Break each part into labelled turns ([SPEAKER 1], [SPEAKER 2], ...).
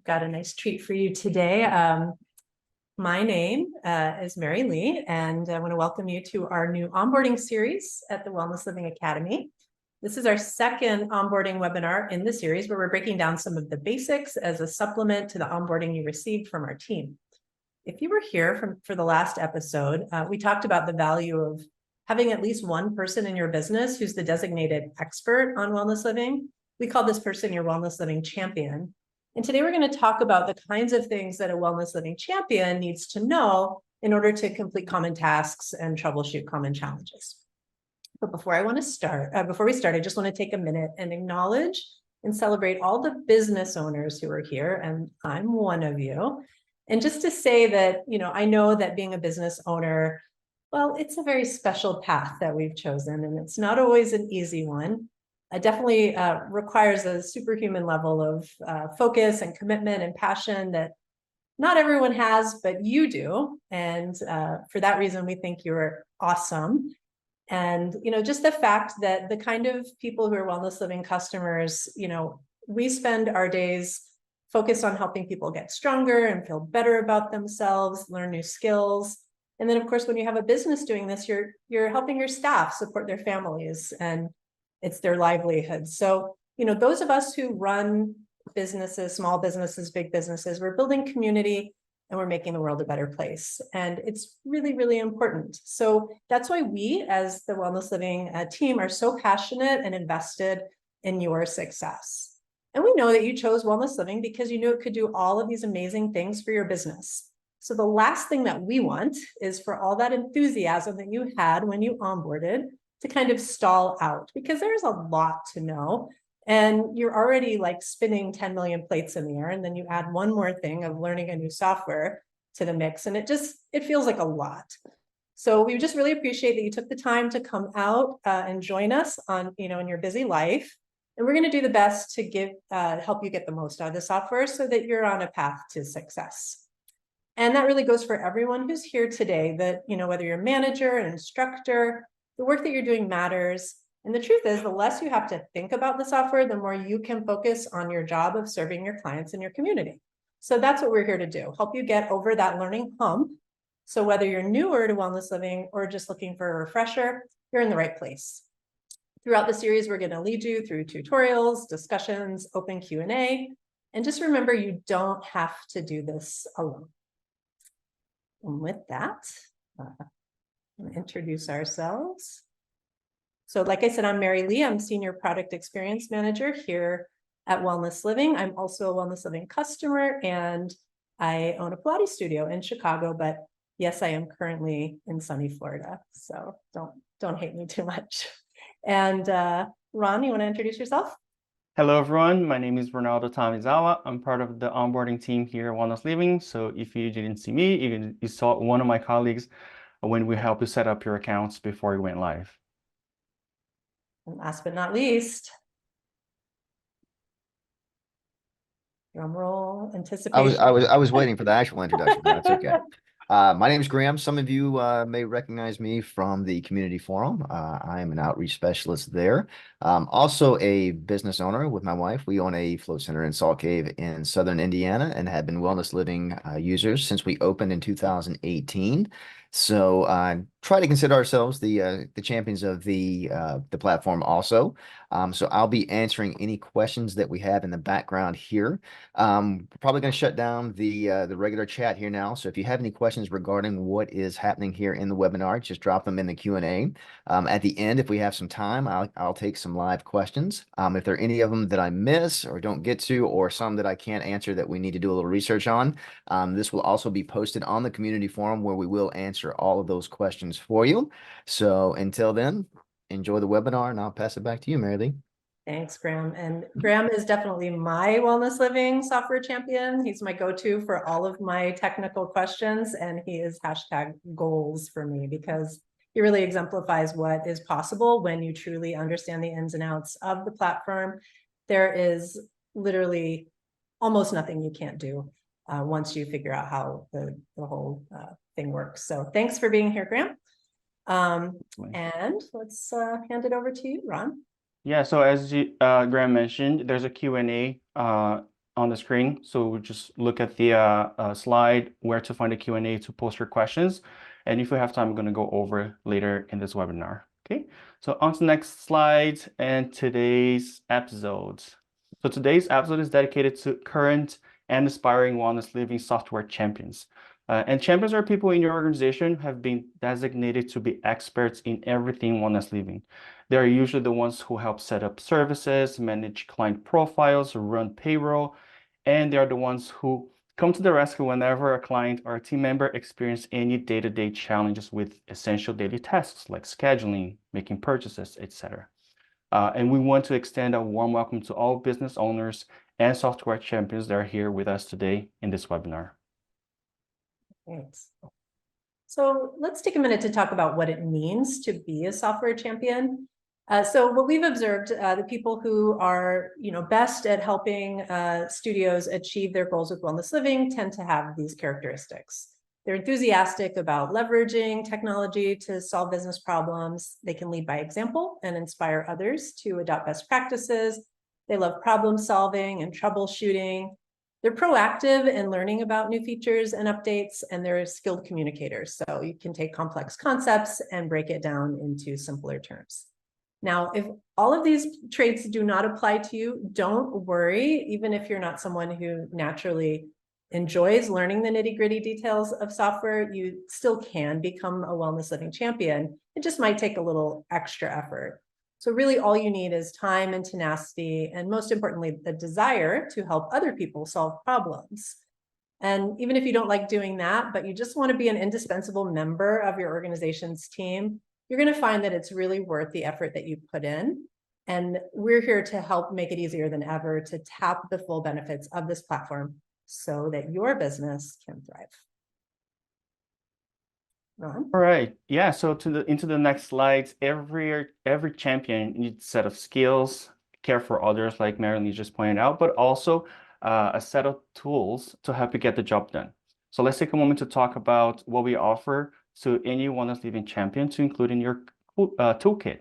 [SPEAKER 1] got a nice treat for you today. My name is Marylee, and I want to welcome you to our new onboarding series at the Wellness Living Academy. This is our second onboarding webinar in the series where we're breaking down some of the basics as a supplement to the onboarding you received from our team. If you were here for the last episode, we talked about the value of having at least one person in your business who's the designated expert on wellness living. We call this person your wellness living champion. And today we're going to talk about the kinds of things that a wellness living champion needs to know in order to complete common tasks and troubleshoot common challenges. But before we start, I just want to take a minute and acknowledge and celebrate all the business owners who are here, and I'm one of you. And just to say that, I know that being a business owner, well, it's a very special path that we've chosen, and it's not always an easy one. It definitely requires a superhuman level of focus and commitment and passion that not everyone has, but you do. And for that reason, we think you're awesome. And, just the fact that the kind of people who are wellness living customers, we spend our days focused on helping people get stronger and feel better about themselves, learn new skills. And then, of course, when you have a business doing this, you're helping your staff support their families, and it's their livelihood. So, those of us who run businesses, small businesses, big businesses, we're building community and we're making the world a better place. And it's really, really important. So that's why we, as the Wellness Living team, are so passionate and invested in your success. And we know that you chose Wellness Living because you knew it could do all of these amazing things for your business. So the last thing that we want is for all that enthusiasm that you had when you onboarded to kind of stall out, because there's a lot to know. And you're already like spinning 10 million plates in the air. And then you add one more thing of learning a new software to the mix. And it feels like a lot. So we just really appreciate that you took the time to come out and join us on, in your busy life. And we're going to do the best to help you get the most out of the software so that you're on a path to success. And that really goes for everyone who's here today, that, whether you're a manager, an instructor, the work that you're doing matters. And the truth is, the less you have to think about the software, the more you can focus on your job of serving your clients and your community. So that's what we're here to do, help you get over that learning hump. So whether you're newer to wellness living or just looking for a refresher, you're in the right place. Throughout the series, we're going to lead you through tutorials, discussions, open Q&A. And just remember, you don't have to do this alone. And with that, we'll introduce ourselves. So like I said, I'm Marylee. I'm Senior Product Experience Manager here at Wellness Living. I'm also a Wellness Living customer, and I own a Pilates studio in Chicago, but yes, I am currently in sunny Florida. So don't hate me too much. And Ron, you want to introduce yourself?
[SPEAKER 2] Hello, everyone. My name is Ronaldo Tomizawa. I'm part of the onboarding team here at Wellness Living. So if you didn't see me, you saw one of my colleagues when we helped you set up your accounts before you went live.
[SPEAKER 1] And last but not least, drum roll, anticipation.
[SPEAKER 3] I was waiting for the actual introduction. That's okay. My name is Graham. Some of you may recognize me from the community forum. I am an outreach specialist there. Also a business owner with my wife. We own a float center in Salt Cave in Southern Indiana and have been Wellness Living users since we opened in 2018. So try to consider ourselves the champions of the platform also. So I'll be answering any questions that we have in the background here. We're probably going to shut down the regular chat here now. So if you have any questions regarding what is happening here in the webinar, just drop them in the Q&A. At the end, if we have some time, I'll take some live questions. If there are any of them that I miss or don't get to, or some that I can't answer that we need to do a little research on, this will also be posted on the community forum where we will answer all of those questions for you. So until then, enjoy the webinar, and I'll pass it back to you, Marylee.
[SPEAKER 1] Thanks, Graham. And Graham is definitely my Wellness Living software champion. He's my go-to for all of my technical questions, and he is #goals for me because he really exemplifies what is possible when you truly understand the ins and outs of the platform. There is literally almost nothing you can't do once you figure out how the whole thing works. So thanks for being here, Graham. And let's hand it over to you, Ron.
[SPEAKER 2] Yeah, so as Graham mentioned, there's a Q&A on the screen. So just look at the slide where to find the Q&A to post your questions. And if we have time, I'm going to go over later in this webinar. Okay, so on to the next slide and today's episode. So today's episode is dedicated to current and aspiring wellness living software champions. And champions are people in your organization who have been designated to be experts in everything wellness living. They are usually the ones who help set up services, manage client profiles, run payroll, and they are the ones who come to the rescue whenever a client or a team member experience any day-to-day challenges with essential daily tasks like scheduling, making purchases, etc. And we want to extend a warm welcome to all business owners and software champions that are here with us today in this webinar.
[SPEAKER 1] Thanks. So let's take a minute to talk about what it means to be a software champion. So what we've observed, the people who are, best at helping studios achieve their goals with wellness living tend to have these characteristics. They're enthusiastic about leveraging technology to solve business problems. They can lead by example and inspire others to adopt best practices. They love problem solving and troubleshooting. They're proactive in learning about new features and updates, and they're skilled communicators. So you can take complex concepts and break it down into simpler terms. Now, if all of these traits do not apply to you, don't worry. Even if you're not someone who naturally enjoys learning the nitty-gritty details of software, you still can become a wellness living champion. It just might take a little extra effort. So really all you need is time and tenacity, and most importantly, the desire to help other people solve problems. And even if you don't like doing that, but you just want to be an indispensable member of your organization's team, you're going to find that it's really worth the effort that you put in. And we're here to help make it easier than ever to tap the full benefits of this platform so that your business can thrive. Ron?
[SPEAKER 2] All right, yeah, so into the next slides, every champion needs a set of skills, care for others, like Marylee just pointed out, but also a set of tools to help you get the job done. So let's take a moment to talk about what we offer to any wellness living champion to include in your toolkit.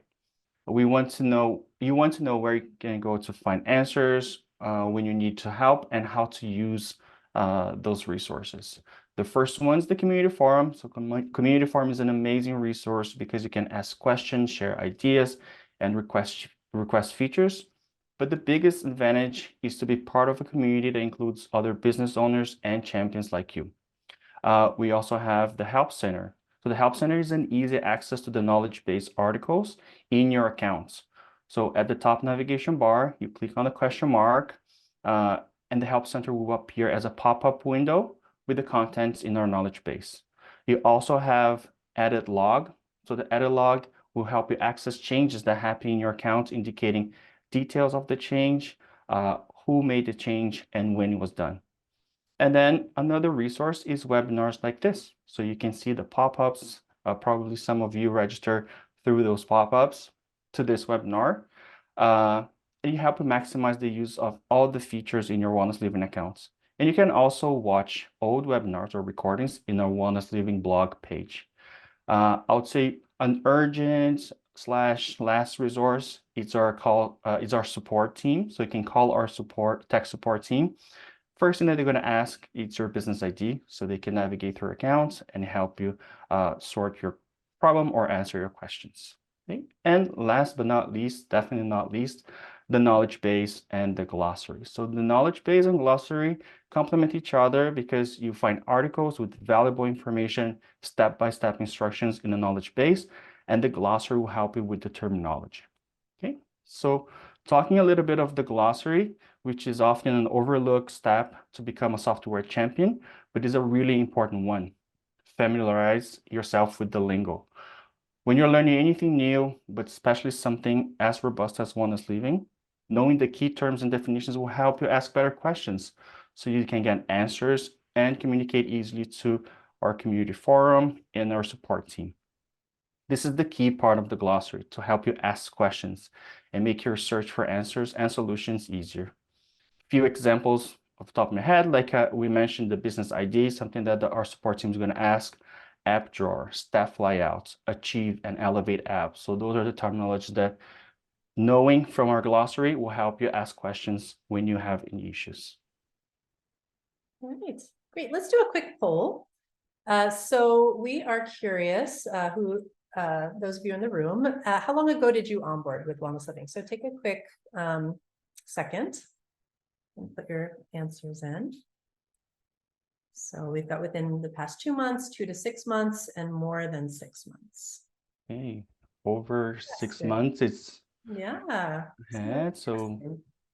[SPEAKER 2] You want to know where you can go to find answers when you need to help and how to use those resources. The first one is the community forum. So community forum is an amazing resource because you can ask questions, share ideas, and request features. But the biggest advantage is to be part of a community that includes other business owners and champions like you. We also have the Help Center. So the Help Center is an easy access to the knowledge-based articles in your accounts. So at the top navigation bar, you click on the question mark, and the Help Center will appear as a pop-up window with the contents in our knowledge base. You also have Edit Log. So the Edit Log will help you access changes that happen in your account, indicating details of the change, who made the change, and when it was done. And then another resource is webinars like this. So you can see the pop-ups. Probably some of you register through those pop-ups to this webinar. And you help to maximize the use of all the features in your Wellness Living accounts. And you can also watch old webinars or recordings in our Wellness Living blog page. I would say an urgent / last resource is our support team. So you can call our tech support team. First thing that they're going to ask is your business ID, so they can navigate through accounts and help you sort your problem or answer your questions. Okay? And last but not least, definitely not least, the knowledge base and the glossary. So the knowledge base and glossary complement each other because you find articles with valuable information, step-by-step instructions in the knowledge base, and the glossary will help you with the terminology. Okay, so talking a little bit of the glossary, which is often an overlooked step to become a software champion, but is a really important one. Familiarize yourself with the lingo. When you're learning anything new, but especially something as robust as Wellness Living, knowing the key terms and definitions will help you ask better questions so you can get answers and communicate easily to our community forum and our support team. This is the key part of the glossary to help you ask questions and make your search for answers and solutions easier. Few examples off the top of my head, like we mentioned the business ID, something that our support team is going to ask, app drawer, staff layouts, achieve and elevate apps. So those are the terminologies that knowing from our glossary will help you ask questions when you have any issues.
[SPEAKER 1] All right, great. Let's do a quick poll. So we are curious, those of you in the room, how long ago did you onboard with Wellness Living? So take a quick second and put your answers in. So we've got within the past 2 months, 2 to 6 months, and more than 6 months.
[SPEAKER 2] Okay, over 6
[SPEAKER 1] good.
[SPEAKER 2] months, it's
[SPEAKER 1] Yeah.
[SPEAKER 2] so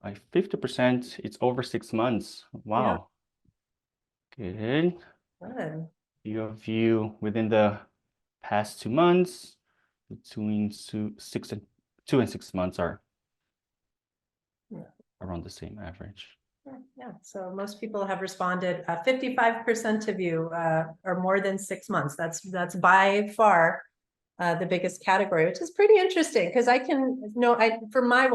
[SPEAKER 2] like 50%, it's over 6 months. Wow. Good.
[SPEAKER 1] Good.
[SPEAKER 2] You within the past 2 months, between 2 and 6 months are around the same average.
[SPEAKER 1] Yeah, so most people have responded, 55% of you are more than 6 months. That's by far the biggest category, which is pretty interesting because I can know from my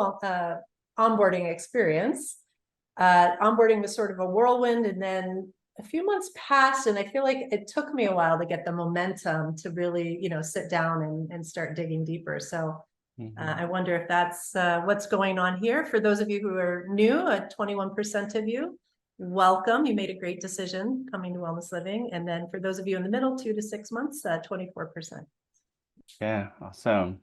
[SPEAKER 1] onboarding experience, onboarding was sort of a whirlwind, and then a few months passed, and I feel like it took me a while to get the momentum to really, sit down and start digging deeper. So I wonder if that's what's going on here. For those of you who are new, 21% of you, welcome. You made a great decision coming to Wellness Living. And then for those of you in the middle, 2 to 6 months, 24%.
[SPEAKER 2] Yeah, awesome.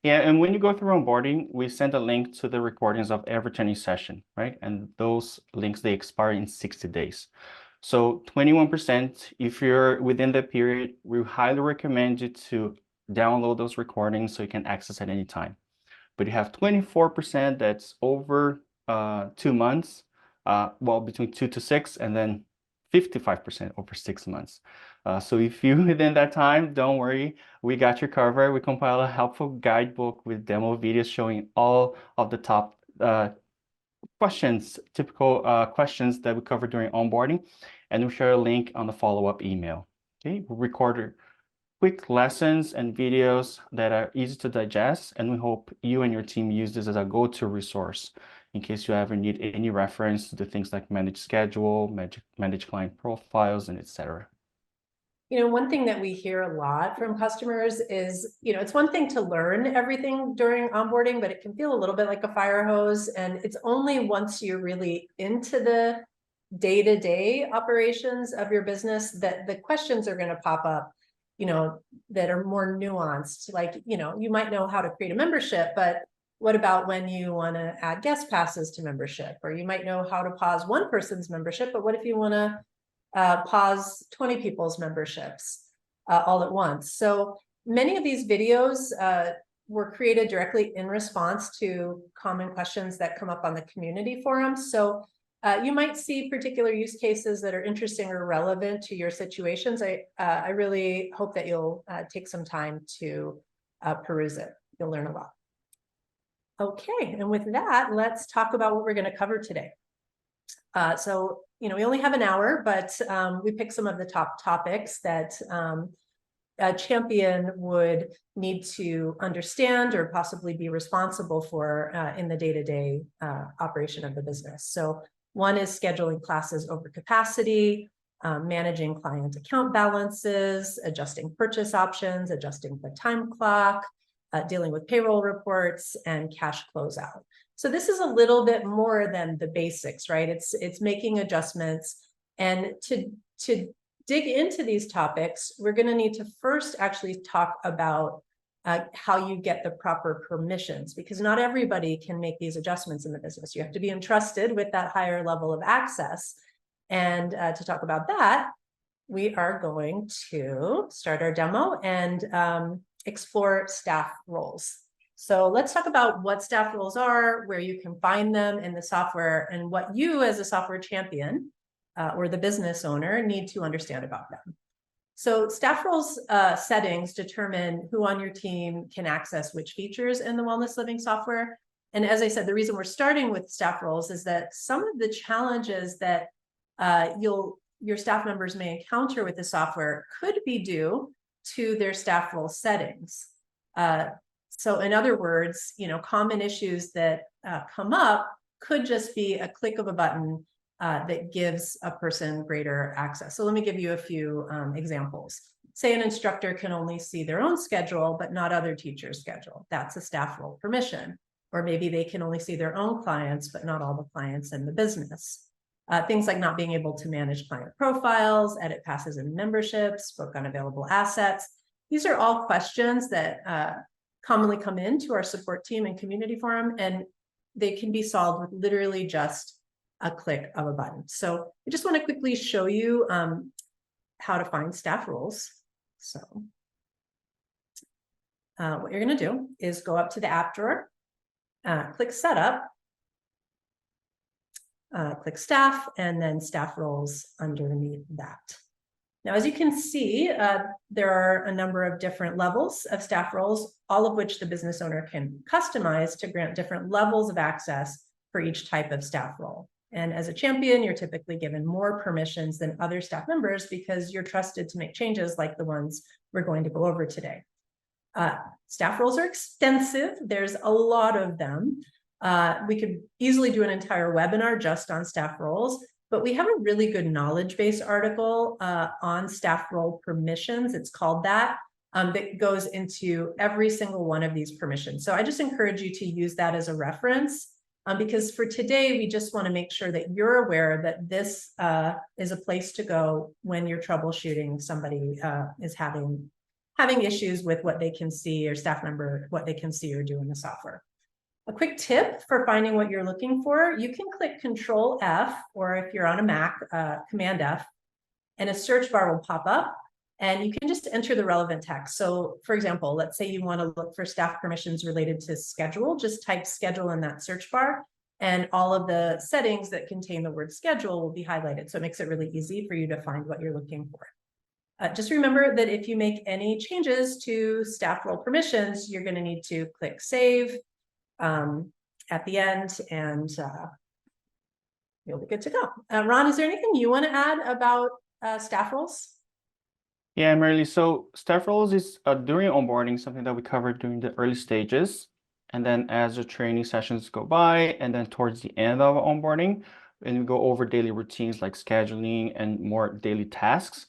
[SPEAKER 2] Yeah, and when you go through onboarding, we send a link to the recordings of every training session, right? And those links, they expire in 60 days. So 21%, if you're within the period, we highly recommend you to download those recordings so you can access at any time. But you have 24% that's over 2 months, well, between 2 to 6, and then 55% over 6 months. So if you within that time, don't worry, we got you covered. We compile a helpful guidebook with demo videos showing all of the top questions, typical questions that we cover during onboarding, and we share a link on the follow-up email. Okay, we record quick lessons and videos that are easy to digest, and we hope you and your team use this as a go-to resource in case you ever need any reference to things like manage schedule, manage client profiles, and etc.
[SPEAKER 1] One thing that we hear a lot from customers is, it's one thing to learn everything during onboarding, but it can feel a little bit like a fire hose. And it's only once you're really into the day-to-day operations of your business that the questions are going to pop up, that are more nuanced. Like, you might know how to create a membership, but what about when you want to add guest passes to membership? Or you might know how to pause one person's membership, but what if you want to pause 20 people's memberships all at once? So many of these videos were created directly in response to common questions that come up on the community forum. So you might see particular use cases that are interesting or relevant to your situations. I really hope that you'll take some time to peruse it. You'll learn a lot. Okay, and with that, let's talk about what we're going to cover today. So, we only have an hour, but we picked some of the top topics that a champion would need to understand or possibly be responsible for in the day-to-day operation of the business. So one is scheduling classes over capacity, managing client account balances, adjusting purchase options, adjusting the time clock, dealing with payroll reports, and cash closeout. So this is a little bit more than the basics, right? It's making adjustments. And to dig into these topics, we're going to need to first actually talk about how you get the proper permissions, because not everybody can make these adjustments in the business. You have to be entrusted with that higher level of access. And to talk about that, we are going to start our demo and explore staff roles. So let's talk about what staff roles are, where you can find them in the software, and what you as a software champion or the business owner need to understand about them. So staff roles settings determine who on your team can access which features in the Wellness Living software. And as I said, the reason we're starting with staff roles is that some of the challenges that your staff members may encounter with the software could be due to their staff role settings. So in other words, common issues that come up could just be a click of a button that gives a person greater access. So let me give you a few examples. Say an instructor can only see their own schedule, but not other teachers' schedule. That's a staff role permission. Or maybe they can only see their own clients, but not all the clients in the business. Things like not being able to manage client profiles, edit passes and memberships, book unavailable assets. These are all questions that commonly come into our support team and community forum, and they can be solved with literally just a click of a button. So I just want to quickly show you how to find staff roles. So what you're going to do is go up to the app drawer, click setup, click staff, and then staff roles underneath that. Now, as you can see, there are a number of different levels of staff roles, all of which the business owner can customize to grant different levels of access for each type of staff role. And as a champion, you're typically given more permissions than other staff members because you're trusted to make changes like the ones we're going to go over today. Staff roles are extensive. There's a lot of them. We could easily do an entire webinar just on staff roles, but we have a really good knowledge base article on staff role permissions. It's called that goes into every single one of these permissions. So I just encourage you to use that as a reference because for today, we just want to make sure that you're aware that this is a place to go when you're troubleshooting somebody is having issues with what they can see, or staff member, what they can see or do in the software. A quick tip for finding what you're looking for, you can click Control F, or if you're on a Mac, Command F, and a search bar will pop up, and you can just enter the relevant text. So for example, let's say you want to look for staff permissions related to schedule, just type schedule in that search bar, and all of the settings that contain the word schedule will be highlighted. So it makes it really easy for you to find what you're looking for. Just remember that if you make any changes to staff role permissions, you're going to need to click Save at the end, and you'll be good to go. Ron, is there anything you want to add about staff roles?
[SPEAKER 2] Yeah, Marylee. So staff roles is during onboarding, something that we covered during the early stages. And then as the training sessions go by, and then towards the end of onboarding, and we go over daily routines like scheduling and more daily tasks,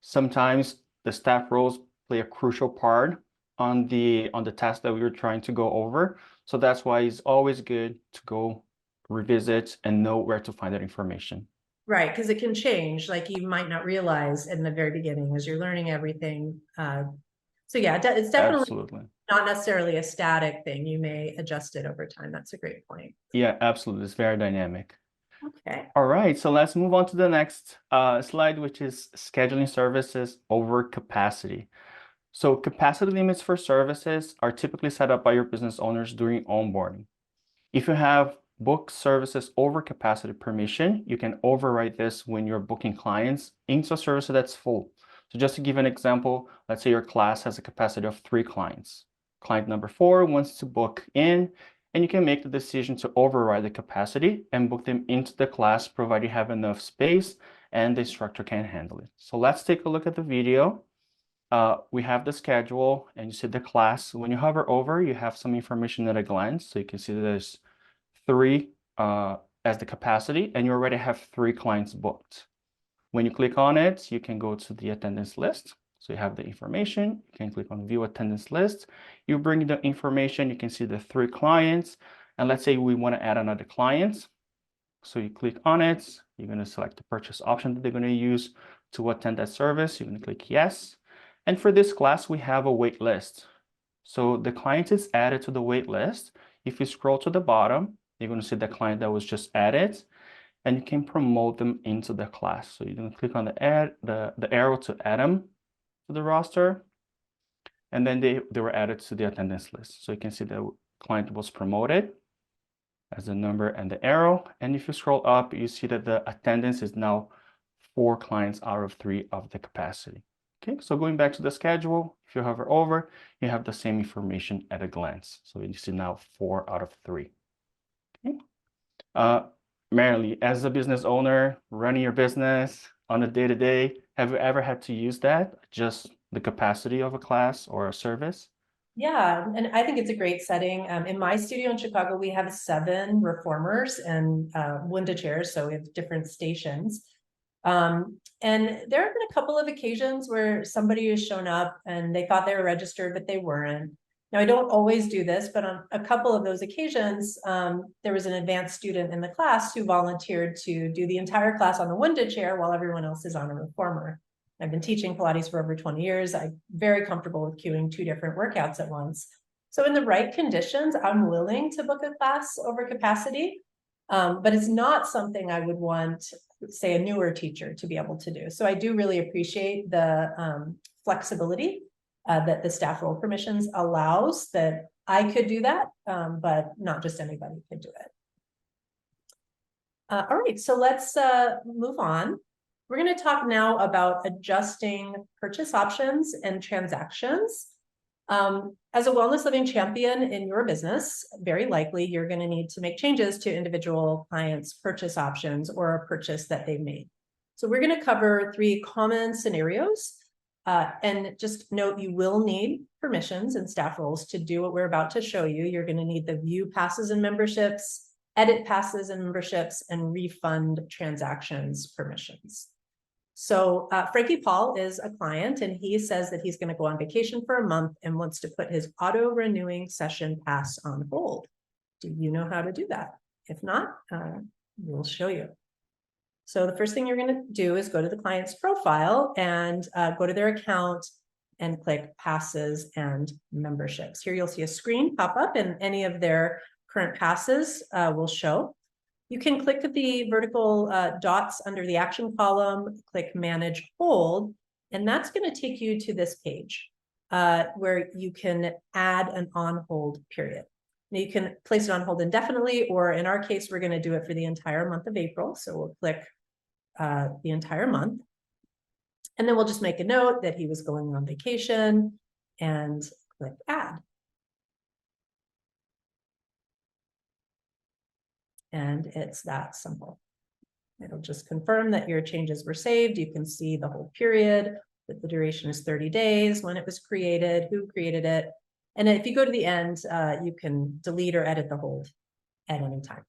[SPEAKER 2] sometimes the staff roles play a crucial part on the task that we were trying to go over. So that's why it's always good to go revisit and know where to find that information.
[SPEAKER 1] Right, because it can change, like you might not realize in the very beginning as you're learning everything. So yeah, it's definitely
[SPEAKER 2] Absolutely.
[SPEAKER 1] not necessarily a static thing. You may adjust it over time. That's a great point.
[SPEAKER 2] Yeah, absolutely. It's very dynamic.
[SPEAKER 1] Okay.
[SPEAKER 2] All right, so let's move on to the next slide, which is scheduling services over capacity. So capacity limits for services are typically set up by your business owners during onboarding. If you have booked services over capacity permission, you can override this when you're booking clients into a service that's full. So just to give an example, let's say your class has a capacity of 3 clients. Client number 4 wants to book in, and you can make the decision to override the capacity and book them into the class, provided you have enough space and the instructor can handle it. So let's take a look at the video. We have the schedule and you see the class. When you hover over, you have some information at a glance. So you can see there's 3 as the capacity, and you already have 3 clients booked. When you click on it, you can go to the attendance list. So you have the information, you can click on view attendance list. You bring the information, you can see the 3 clients. And let's say we want to add another client. So you click on it, you're going to select the purchase option that they're going to use to attend that service. You're going to click yes. And for this class, we have a wait list. So the client is added to the wait list. If you scroll to the bottom, you're going to see the client that was just added, and you can promote them into the class. So you're going to click on the arrow to add them to the roster, and then they were added to the attendance list. So you can see the client was promoted as the number and the arrow. And if you scroll up, you see that the attendance is now 4 clients out of 3 of the capacity. Okay, so going back to the schedule, if you hover over, you have the same information at a glance. So you see now 4 out of 3. Okay. Marylee, as a business owner running your business on a day-to-day, have you ever had to use that, just the capacity of a class or a service?
[SPEAKER 1] Yeah, and I think it's a great setting. In my studio in Chicago, we have 7 reformers and window chairs, so we have different stations. And there have been a couple of occasions where somebody has shown up and they thought they were registered, but they weren't. Now, I don't always do this, but on a couple of those occasions, there was an advanced student in the class who volunteered to do the entire class on the wounded chair while everyone else is on a reformer. I've been teaching Pilates for over 20 years. I'm very comfortable with queuing 2 different workouts at once. So in the right conditions, I'm willing to book a class over capacity, but it's not something I would want, say, a newer teacher to be able to do. So I do really appreciate the flexibility that the staff role permissions allows, that I could do that, but not just anybody could do it. All right, so let's move on. We're going to talk now about adjusting purchase options and transactions. As a Wellness Living champion in your business, very likely you're going to need to make changes to individual clients' purchase options or a purchase that they've made. So we're going to cover 3 common scenarios. And just note, you will need permissions and staff roles to do what we're about to show you. You're going to need the view passes and memberships, edit passes and memberships, and refund transactions permissions. So Frankie Paul is a client, and he says that he's going to go on vacation for a month and wants to put his auto renewing session pass on hold. Do you know how to do that? If not, we'll show you. So the first thing you're going to do is go to the client's profile and go to their account and click passes and memberships. Here you'll see a screen pop up, and any of their current passes will show. You can click the vertical dots under the action column, click manage hold, and that's going to take you to this page where you can add an on hold period. Now you can place it on hold indefinitely, or in our case, we're going to do it for the entire month of April. So we'll click the entire month. And then we'll just make a note that he was going on vacation and click add. And it's that simple. It'll just confirm that your changes were saved. You can see the whole period, that the duration is 30 days, when it was created, who created it. And if you go to the end, you can delete or edit the hold at any time.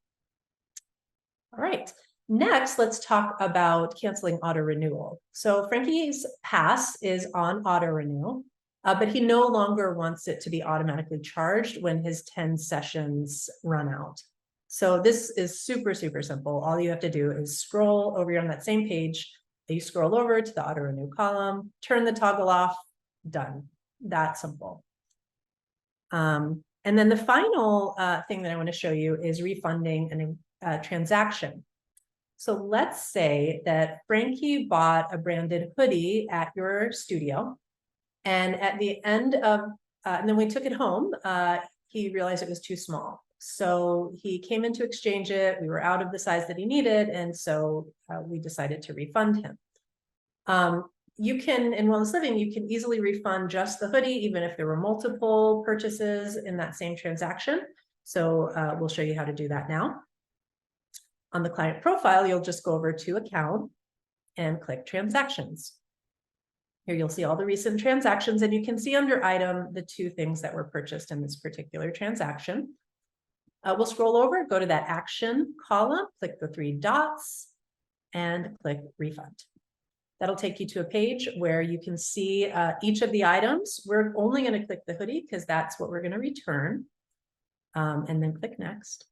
[SPEAKER 1] All right. Next, let's talk about canceling auto renewal. So Frankie's pass is on auto renew, but he no longer wants it to be automatically charged when his 10 sessions run out. So this is super, super simple. All you have to do is scroll over here on that same page. You scroll over to the auto renew column, turn the toggle off, done. That simple. And then the final thing that I want to show you is refunding a transaction. So let's say that Frankie bought a branded hoodie at your studio, and at the end of, and then we took it home, he realized it was too small. So he came in to exchange it. We were out of the size that he needed, and so we decided to refund him. You can, in Wellness Living, you can easily refund just the hoodie, even if there were multiple purchases in that same transaction. So we'll show you how to do that now. On the client profile, you'll just go over to account and click transactions. Here you'll see all the recent transactions, and you can see under item the 2 things that were purchased in this particular transaction. We'll scroll over, go to that action column, click the 3 dots, and click refund. That'll take you to a page where you can see each of the items. We're only going to click the hoodie because that's what we're going to return, and then click next.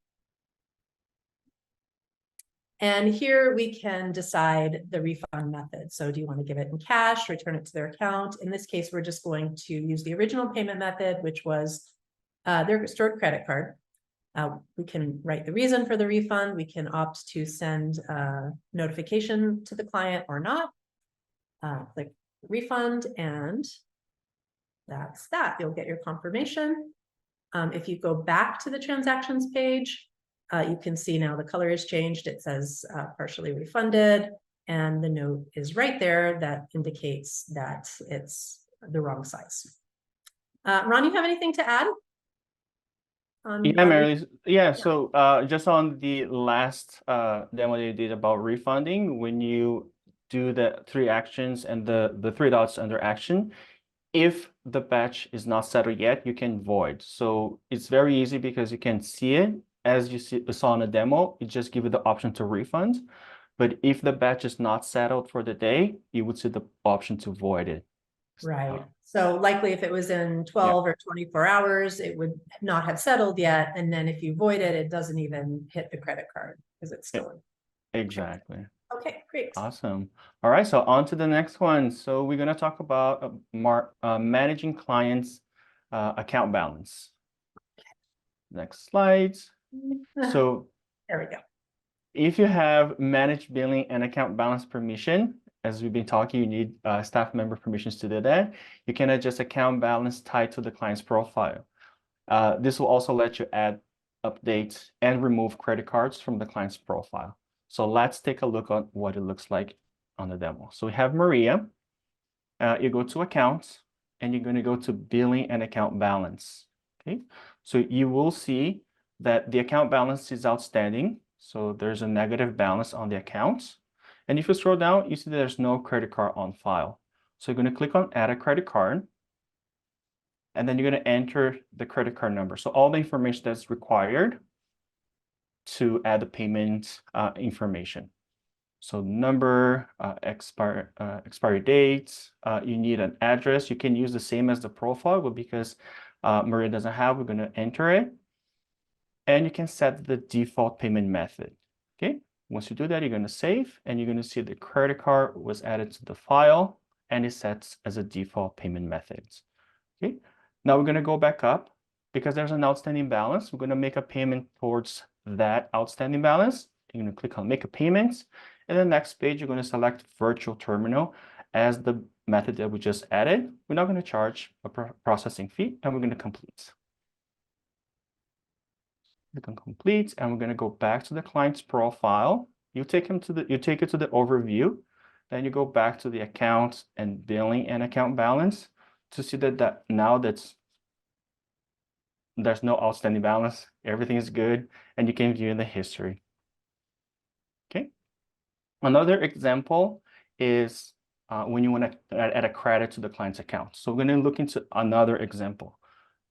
[SPEAKER 1] And here we can decide the refund method. So do you want to give it in cash, return it to their account? In this case, we're just going to use the original payment method, which was their stored credit card. We can write the reason for the refund. We can opt to send a notification to the client or not. Click refund, and that's that. You'll get your confirmation. If you go back to the transactions page, you can see now the color has changed. It says partially refunded, and the note is right there that indicates that it's the wrong size. Ron, you have anything to add?
[SPEAKER 2] Yeah, Marylee. Yeah, so just on the last demo you did about refunding, when you do the 3 actions and the 3 dots under action, if the batch is not settled yet, you can void. So it's very easy because you can see it. As you saw in the demo, it just gives you the option to refund. But if the batch is not settled for the day, you would see the option to void it.
[SPEAKER 1] Right. So likely if it was in 12 or 24 hours, it would not have settled yet. And then if you void it, it doesn't even hit the credit card because it's still in.
[SPEAKER 2] Exactly.
[SPEAKER 1] Okay, great.
[SPEAKER 2] Awesome. All right, so on to the next one. So we're going to talk about managing clients' account balance. Next slide. So
[SPEAKER 1] There we go.
[SPEAKER 2] if you have managed billing and account balance permission, as we've been talking, you need staff member permissions to do that. You can adjust account balance tied to the client's profile. This will also let you add, update, and remove credit cards from the client's profile. So let's take a look at what it looks like on the demo. So we have Maria. You go to accounts, and you're going to go to billing and account balance. Okay, so you will see that the account balance is outstanding. So there's a negative balance on the accounts. And if you scroll down, you see that there's no credit card on file. So you're going to click on add a credit card. And then you're going to enter the credit card number. So all the information that's required to add the payment information. So number, expiry dates, you need an address. You can use the same as the profile, but because Maria doesn't have, we're going to enter it. And you can set the default payment method. Okay. Once you do that, you're going to save, and you're going to see the credit card was added to the file, and it sets as a default payment method. Okay. Now we're going to go back up because there's an outstanding balance. We're going to make a payment towards that outstanding balance. You're going to click on make a payment. And the next page, you're going to select virtual terminal as the method that we just added. We're not going to charge a processing fee, and we're going to complete. Click on complete, and we're going to go back to the client's profile. You take it to the overview. Then you go back to the account and billing and account balance to see that now there's no outstanding balance. Everything is good, and you can view in the history. Okay. Another example is when you want to add a credit to the client's account. So we're going to look into another example.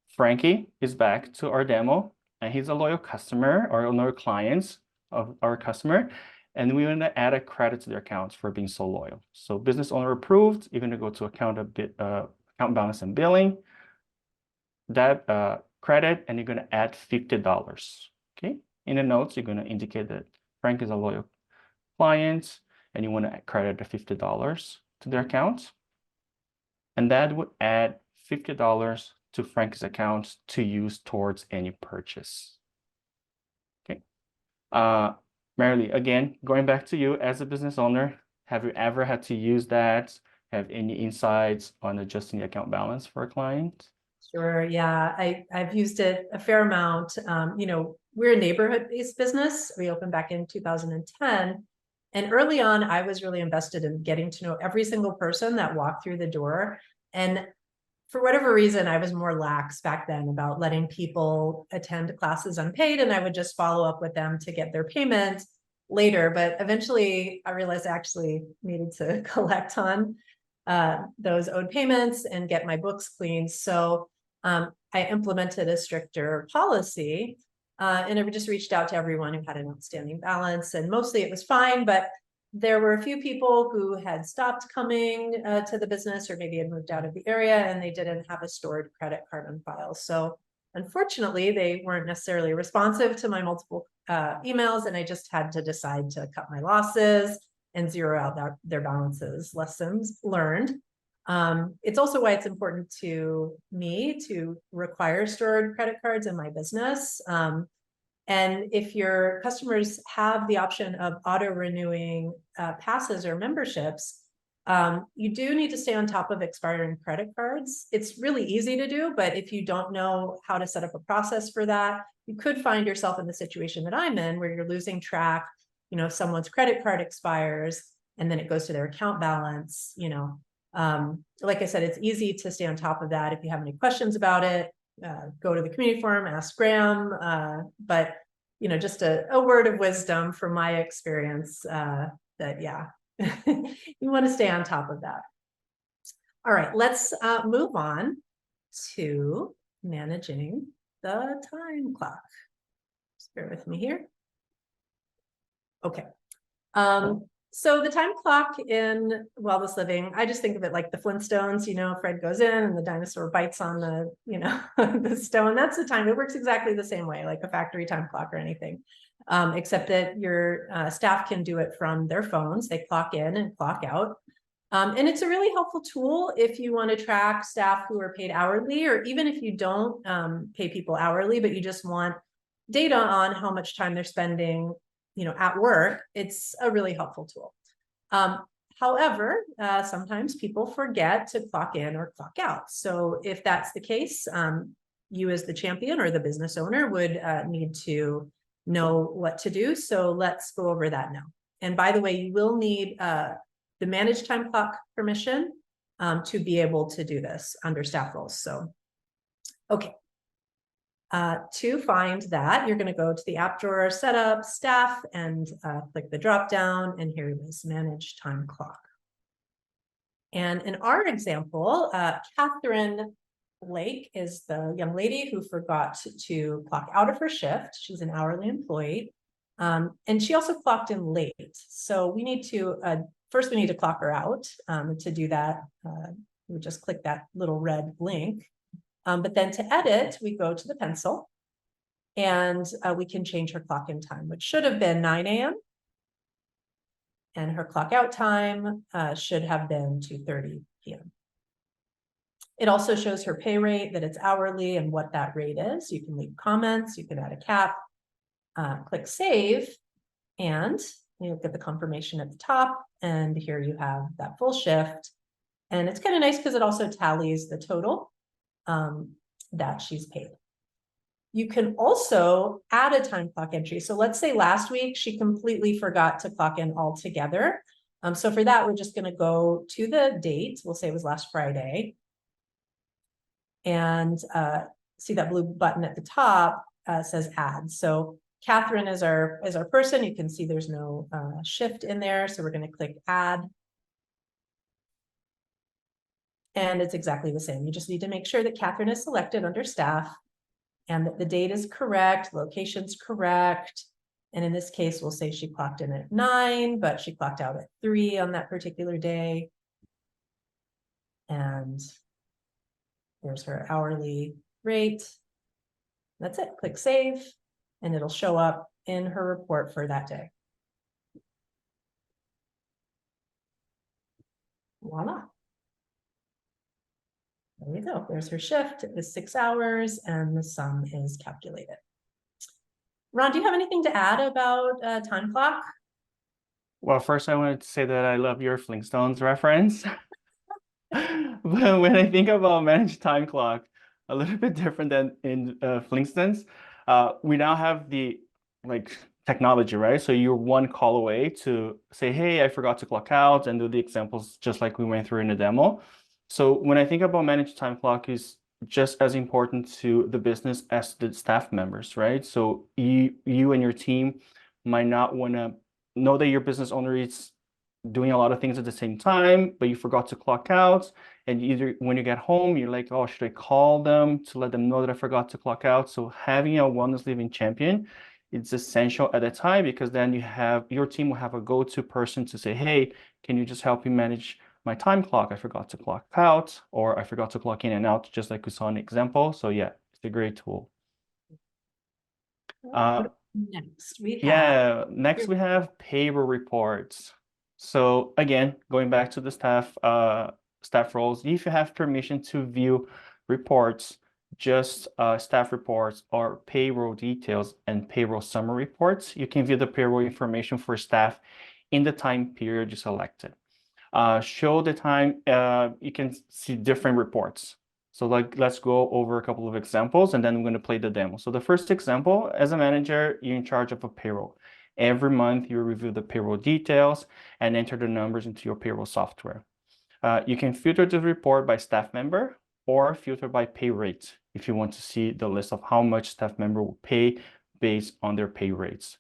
[SPEAKER 2] Frankie is back to our demo, and he's a loyal customer or a loyal client of our customer. And we want to add a credit to their accounts for being so loyal. So business owner approved. You're going to go to account balance and billing, that credit, and you're going to add $50. Okay. In the notes, you're going to indicate that Frank is a loyal client, and you want to credit the $50 to their account. And that would add $50 to Frank's account to use towards any purchase. Okay. Marylee, again, going back to you as a business owner, have you ever had to use that? Have any insights on adjusting the account balance for a client?
[SPEAKER 1] Sure. Yeah, I've used it a fair amount. You know, we're a neighborhood-based business. We opened back in 2010. And early on, I was really invested in getting to know every single person that walked through the door. And for whatever reason, I was more lax back then about letting people attend classes unpaid, and I would just follow up with them to get their payment later. But eventually I realized I actually needed to collect on those owed payments and get my books clean. So I implemented a stricter policy, and I just reached out to everyone who had an outstanding balance, and mostly it was fine, but there were a few people who had stopped coming to the business, or maybe had moved out of the area, and they didn't have a stored credit card on file. So unfortunately, they weren't necessarily responsive to my multiple emails, and I just had to decide to cut my losses and zero out their balances. Lessons learned. It's also why it's important to me to require stored credit cards in my business. And if your customers have the option of auto-renewing passes or memberships, you do need to stay on top of expiring credit cards. It's really easy to do, but if you don't know how to set up a process for that, you could find yourself in the situation that I'm in, where you're losing track. You know, someone's credit card expires, and then it goes to their account balance. You know, like I said, it's easy to stay on top of that. If you have any questions about it, go to the community forum, ask Graham. But you know, just a word of wisdom from my experience, that yeah, you want to stay on top of that. All right, let's move on to managing the time clock. Just bear with me here. Okay. So the time clock in Wellness Living, I just think of it like the Flintstones, Fred goes in and the dinosaur bites on the, the stone. That's the time. It works exactly the same way, like a factory time clock or anything, except that your staff can do it from their phones. They clock in and clock out. And it's a really helpful tool if you want to track staff who are paid hourly, or even if you don't pay people hourly, but you just want data on how much time they're spending at work. It's a really helpful tool. However, sometimes people forget to clock in or clock out. So if that's the case, you as the champion or the business owner would need to know what to do. So let's go over that now. And by the way, you will need the managed time clock permission to be able to do this under staff roles. So, okay. To find that, you're going to go to the app drawer, setup, staff, and click the drop down. And here it is, manage time clock. And in our example, Catherine Blake is the young lady who forgot to clock out of her shift. She's an hourly employee. And she also clocked in late. So we need to, first we need to clock her out. To do that, we just click that little red link. But then to edit, we go to the pencil and we can change her clock in time, which should have been 9 a.m. And her clock out time should have been 2:30 p.m. It also shows her pay rate, that it's hourly and what that rate is. You can leave comments, you can add a cap, click save, and you'll get the confirmation at the top. And here you have that full shift. And it's kind of nice because it also tallies the total that she's paid. You can also add a time clock entry. So let's say last week she completely forgot to clock in altogether. So for that, we're just going to go to the date. We'll say it was last Friday. And see that blue button at the top says add. So Catherine is our person. You can see there's no shift in there. So we're going to click add. And it's exactly the same. You just need to make sure that Catherine is selected under staff and that the date is correct, location's correct. And in this case, we'll say she clocked in at 9, but she clocked out at 3 on that particular day. And there's her hourly rate. That's it. Click save, and it'll show up in her report for that day. Voila. There you go. There's her shift. It was 6 hours and the sum is calculated. Ron, do you have anything to add about time clock?
[SPEAKER 2] Well, first I wanted to say that I love your Flintstones reference. But when I think about managed time clock, a little bit different than in Flintstones, we now have the technology, right? So you're one call away to say, hey, I forgot to clock out, and do the examples just like we went through in the demo. So when I think about managed time clock, is just as important to the business as the staff members, right? So you and your team might not want to know that your business owner is doing a lot of things at the same time, but you forgot to clock out. And either when you get home, you're like, oh, should I call them to let them know that I forgot to clock out? So having a Wellness Living champion, it's essential at that time, because then your team will have a go-to person to say, hey, can you just help me manage my time clock? I forgot to clock out, or I forgot to clock in and out, just like we saw in the example. So yeah, it's a great tool.
[SPEAKER 1] Next we
[SPEAKER 2] have payroll reports. So again, going back to the staff roles, if you have permission to view reports, just staff reports or payroll details and payroll summary reports, you can view the payroll information for staff in the time period you selected. Show the time, you can see different reports. So let's go over a couple of examples, and then I'm going to play the demo. So the first example, as a manager, you're in charge of a payroll. Every month you review the payroll details and enter the numbers into your payroll software. You can filter the report by staff member or filter by pay rate if you want to see the list of how much staff member will pay based on their pay rates.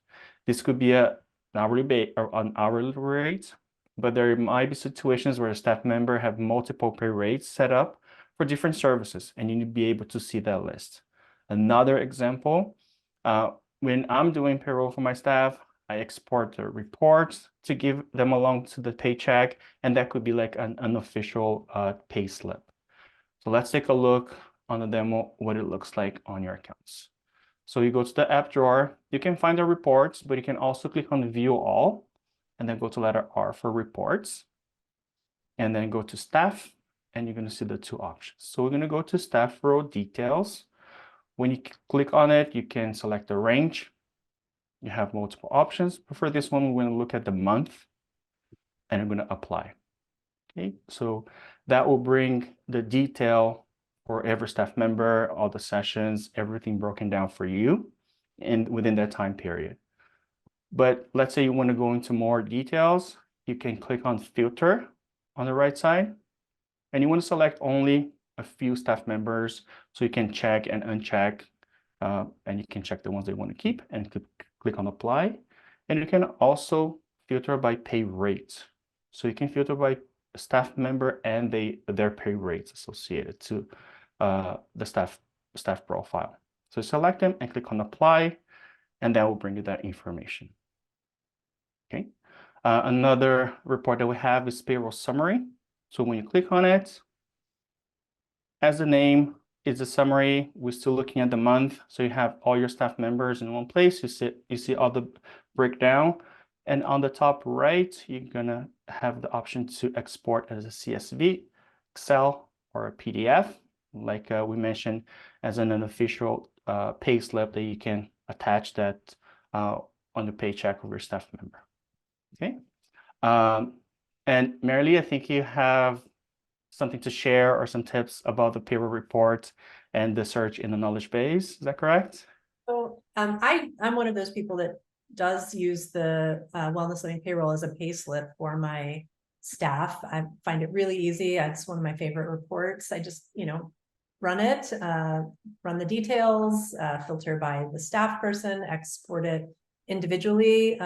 [SPEAKER 2] This could be an hourly rate, but there might be situations where a staff member have multiple pay rates set up for different services, and you need to be able to see that list. Another example, when I'm doing payroll for my staff, I export the reports to give them along to the paycheck, and that could be like an unofficial pay slip. So let's take a look on the demo what it looks like on your accounts. So you go to the app drawer, you can find the reports, but you can also click on view all, and then go to letter R for reports, and then go to staff, and you're going to see the two options. So we're going to go to staff row details. When you click on it, you can select the range. You have multiple options, but for this one, we're going to look at the month, and I'm going to apply. Okay, so that will bring the detail for every staff member, all the sessions, everything broken down for you and within that time period. But let's say you want to go into more details, you can click on filter on the right side, and you want to select only a few staff members so you can check and uncheck, and you can check the ones they want to keep and click on apply. And you can also filter by pay rate. So you can filter by staff member and their pay rates associated to the staff profile. So select them and click on apply, and that will bring you that information. Okay. Another report that we have is payroll summary. So when you click on it, as the name is a summary, we're still looking at the month. So you have all your staff members in one place. You see all the breakdown. And on the top right, you're gonna have the option to export as a CSV, Excel, or a PDF, like we mentioned, as an unofficial pay slip that you can attach that on the paycheck of your staff member. Okay. And Marylee, I think you have something to share or some tips about the payroll report and the search in the knowledge base. Is that correct?
[SPEAKER 1] So I'm one of those people that does use the Wellness Living payroll as a pay slip for my staff. I find it really easy. It's one of my favorite reports. I just, run it, run the details, filter by the staff person, export it individually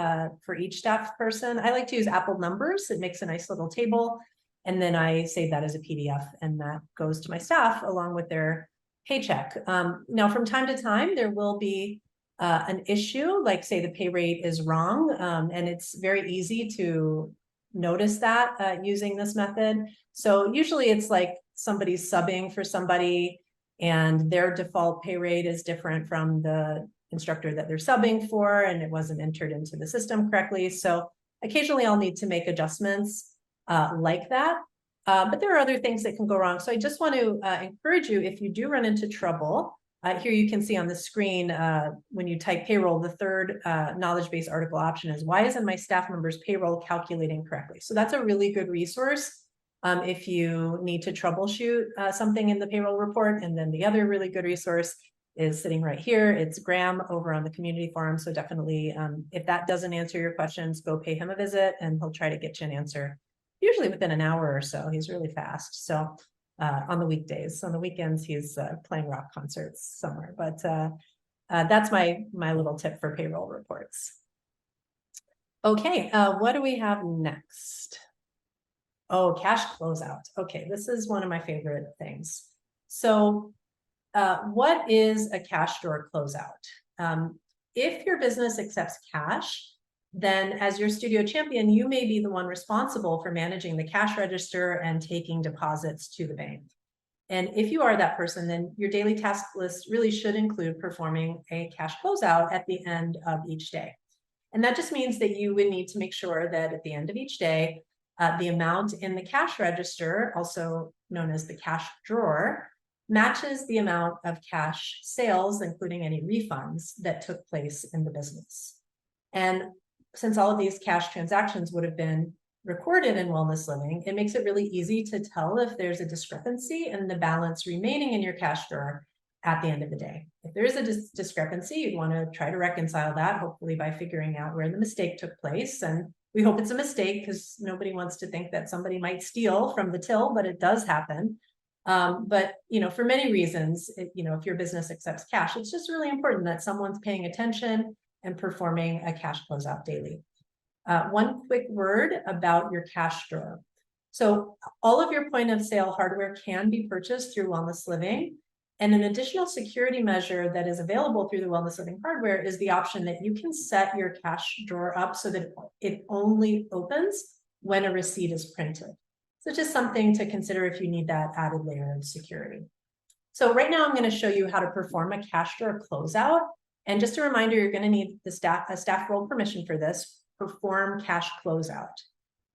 [SPEAKER 1] for each staff person. I like to use Apple Numbers. It makes a nice little table. And then I save that as a PDF, and that goes to my staff along with their paycheck. Now, from time to time, there will be an issue, like say the pay rate is wrong, and it's very easy to notice that using this method. So usually it's like somebody's subbing for somebody and their default pay rate is different from the instructor that they're subbing for, and it wasn't entered into the system correctly. So occasionally I'll need to make adjustments like that. But there are other things that can go wrong. So I just want to encourage you, if you do run into trouble, here you can see on the screen, when you type payroll, the third knowledge base article option is, why isn't my staff member's payroll calculating correctly? So that's a really good resource if you need to troubleshoot something in the payroll report. And then the other really good resource is sitting right here. It's Graham over on the community forum. So definitely, if that doesn't answer your questions, go pay him a visit and he'll try to get you an answer, usually within an hour or so. He's really fast. So on the weekdays, on the weekends, he's playing rock concerts somewhere. But that's my little tip for payroll reports. Okay, what do we have next? Oh, cash closeout. Okay, this is one of my favorite things. So what is a cash drawer closeout? If your business accepts cash, then as your studio champion, you may be the one responsible for managing the cash register and taking deposits to the bank. And if you are that person, then your daily task list really should include performing a cash closeout at the end of each day. And that just means that you would need to make sure that at the end of each day, the amount in the cash register, also known as the cash drawer, matches the amount of cash sales, including any refunds that took place in the business. And since all of these cash transactions would have been recorded in Wellness Living, it makes it really easy to tell if there's a discrepancy in the balance remaining in your cash drawer at the end of the day. If there is a discrepancy, you'd want to try to reconcile that, hopefully by figuring out where the mistake took place. And we hope it's a mistake because nobody wants to think that somebody might steal from the till, but it does happen. But for many reasons, if your business accepts cash, it's just really important that someone's paying attention and performing a cash closeout daily. One quick word about your cash drawer. So all of your point of sale hardware can be purchased through Wellness Living. And an additional security measure that is available through the Wellness Living hardware is the option that you can set your cash drawer up so that it only opens when a receipt is printed. So just something to consider if you need that added layer of security. So right now I'm going to show you how to perform a cash drawer closeout. And just a reminder, you're going to need a staff role permission for this, perform cash closeout.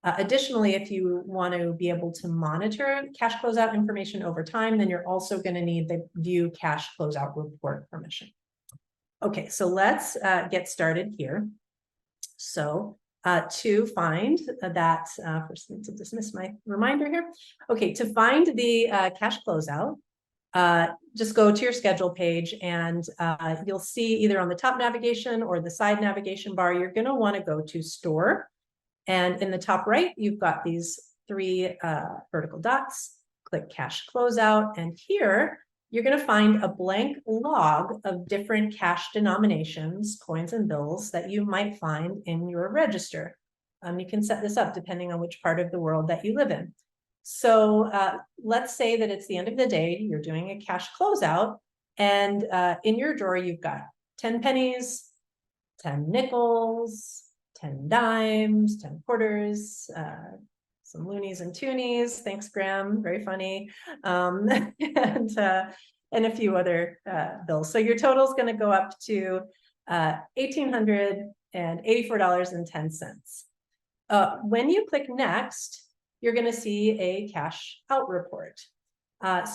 [SPEAKER 1] Additionally, if you want to be able to monitor cash closeout information over time, then you're also going to need the view cash closeout report permission. Okay, so let's get started here. So to find that, first need to dismiss my reminder here. Okay, to find the cash closeout, just go to your schedule page and you'll see either on the top navigation or the side navigation bar, you're going to want to go to store. And in the top right, you've got these three vertical dots. Click cash closeout. And here you're going to find a blank log of different cash denominations, coins and bills that you might find in your register. You can set this up depending on which part of the world that you live in. So let's say that it's the end of the day, you're doing a cash closeout, and in your drawer, you've got 10 pennies, 10 nickels, 10 dimes, 10 quarters, some loonies and toonies. Thanks, Graham. Very funny. And a few other bills. So your total is going to go up to $1,884.10. When you click next, you're going to see a cash out report.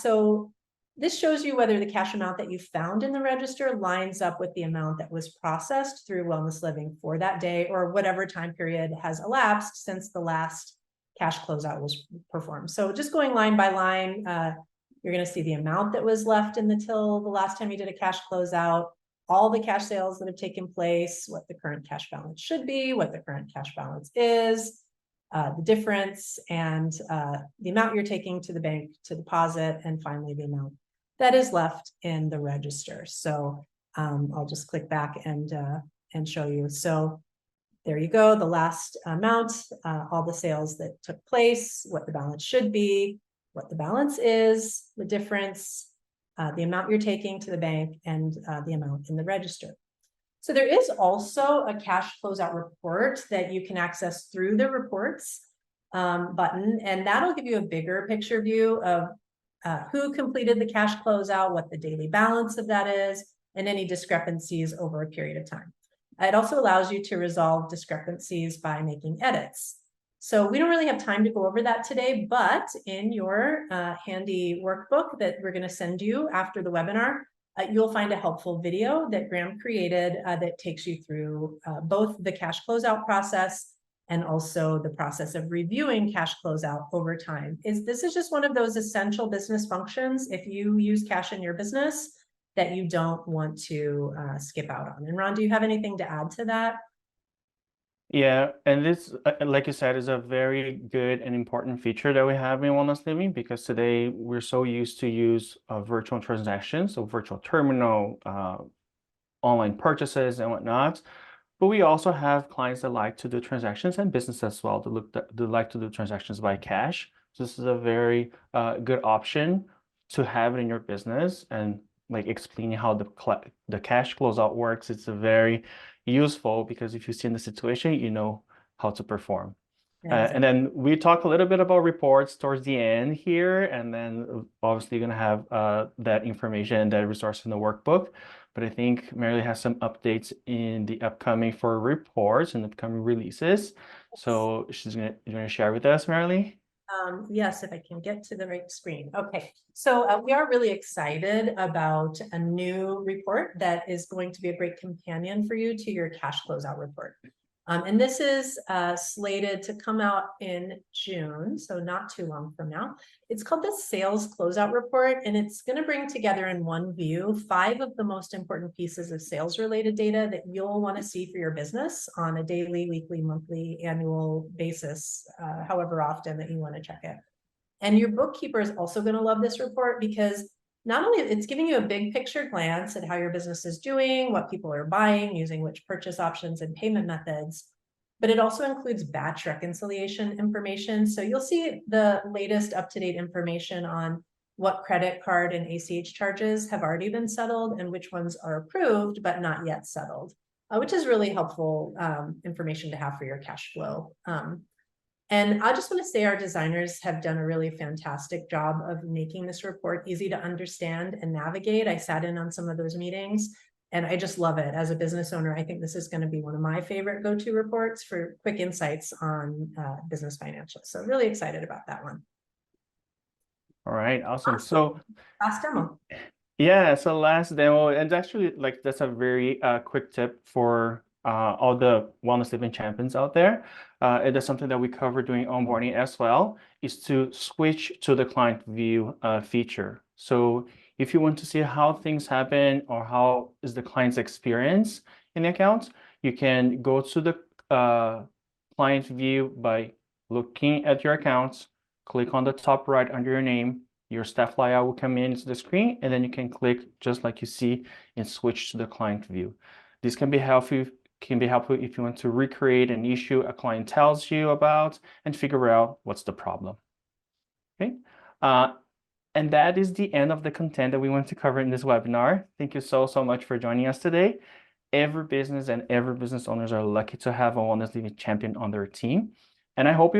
[SPEAKER 1] So this shows you whether the cash amount that you found in the register lines up with the amount that was processed through Wellness Living for that day, or whatever time period has elapsed since the last cash closeout was performed. So just going line by line, you're going to see the amount that was left in the till the last time you did a cash closeout, all the cash sales that have taken place, what the current cash balance should be, what the current cash balance is, the difference, and the amount you're taking to the bank to deposit, and finally the amount that is left in the register. So I'll just click back and show you. So there you go, the last amount, all the sales that took place, what the balance should be, what the balance is, the difference, the amount you're taking to the bank, and the amount in the register. So there is also a cash closeout report that you can access through the reports button, and that'll give you a bigger picture view of who completed the cash closeout, what the daily balance of that is, and any discrepancies over a period of time. It also allows you to resolve discrepancies by making edits. So we don't really have time to go over that today, but in your handy workbook that we're going to send you after the webinar, you'll find a helpful video that Graham created that takes you through both the cash closeout process and also the process of reviewing cash closeout over time. This is just one of those essential business functions if you use cash in your business that you don't want to skip out on. And Ron, do you have anything to add to that?
[SPEAKER 2] Yeah, and this, like you said, is a very good and important feature that we have in Wellness Living, because today we're so used to use virtual transactions, so virtual terminal, online purchases and whatnot. But we also have clients that like to do transactions, and business as well, that like to do transactions by cash. So this is a very good option to have it in your business, and like explaining how the cash closeout works. It's a very useful, because if you see in the situation, you know how to perform. And then we talk a little bit about reports towards the end here, and then obviously you're going to have that information and that resource in the workbook. But I think Marylee has some updates in the upcoming for reports and upcoming releases. So she's going to share with us, Marylee.
[SPEAKER 1] Yes, if I can get to the right screen. Okay, so we are really excited about a new report that is going to be a great companion for you to your cash closeout report. And this is slated to come out in June, so not too long from now. It's called the Sales Closeout Report, and it's going to bring together in one view 5 of the most important pieces of sales-related data that you'll want to see for your business on a daily, weekly, monthly, annual basis, however often that you want to check it. And your bookkeeper is also going to love this report, because not only it's giving you a big picture glance at how your business is doing, what people are buying, using which purchase options and payment methods, but it also includes batch reconciliation information. So you'll see the latest up-to-date information on what credit card and ACH charges have already been settled and which ones are approved but not yet settled, which is really helpful information to have for your cash flow. And I just want to say our designers have done a really fantastic job of making this report easy to understand and navigate. I sat in on some of those meetings and I just love it. As a business owner, I think this is going to be one of my favorite go-to reports for quick insights on business financials. So really excited about that one.
[SPEAKER 2] All right, awesome. So
[SPEAKER 1] Last demo.
[SPEAKER 2] yeah, so last demo, and actually like that's a very quick tip for all the wellness living champions out there. It is something that we cover during onboarding as well, is to switch to the client view feature. So if you want to see how things happen or how is the client's experience in the account, you can go to the client view by looking at your accounts, click on the top right under your name, your staff layout will come into the screen, and then you can click just like you see and switch to the client view. This can be helpful if you want to recreate an issue a client tells you about and figure out what's the problem. Okay, and that is the end of the content that we want to cover in this webinar. Thank you so much for joining us today. Every business and every business owners are lucky to have a wellness living champion on their team, and I hope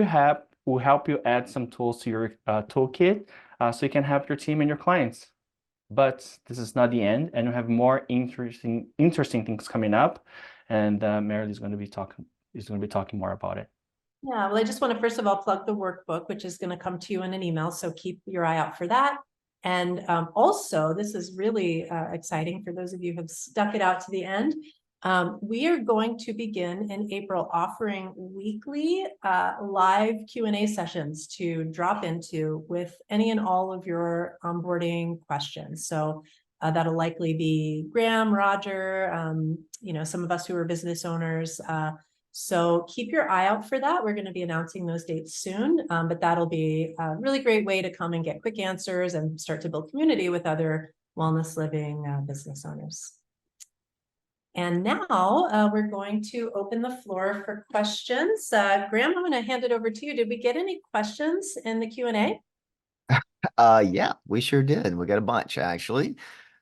[SPEAKER 2] will help you add some tools to your toolkit so you can help your team and your clients. But this is not the end, and we have more interesting things coming up, and Marylee is going to be talking more about it.
[SPEAKER 1] Yeah, well, I just want to first of all plug the workbook, which is going to come to you in an email, so keep your eye out for that. And also, this is really exciting for those of you who have stuck it out to the end. We are going to begin in April offering weekly live Q&A sessions to drop into with any and all of your onboarding questions. So that'll likely be Graham, Roger, some of us who are business owners. So keep your eye out for that. We're going to be announcing those dates soon, but that'll be a really great way to come and get quick answers and start to build community with other wellness living business owners. And now we're going to open the floor for questions. Graham, I'm going to hand it over to you. Did we get any questions in the Q&A?
[SPEAKER 3] Yeah, we sure did. We got a bunch actually.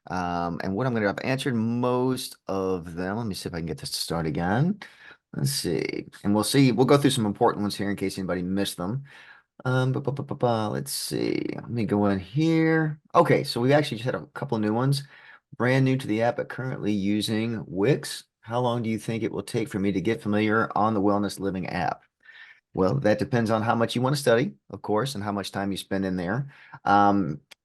[SPEAKER 3] And what I'm going to do, I've answered most of them. Let me see if I can get this to start again. Let's see. And we'll go through some important ones here in case anybody missed them. Let's see. Let me go in here. Okay, so we actually just had a couple of new ones. Brand new to the app, but currently using Wix. How long do you think it will take for me to get familiar on the Wellness Living app? Well, that depends on how much you want to study, of course, and how much time you spend in there.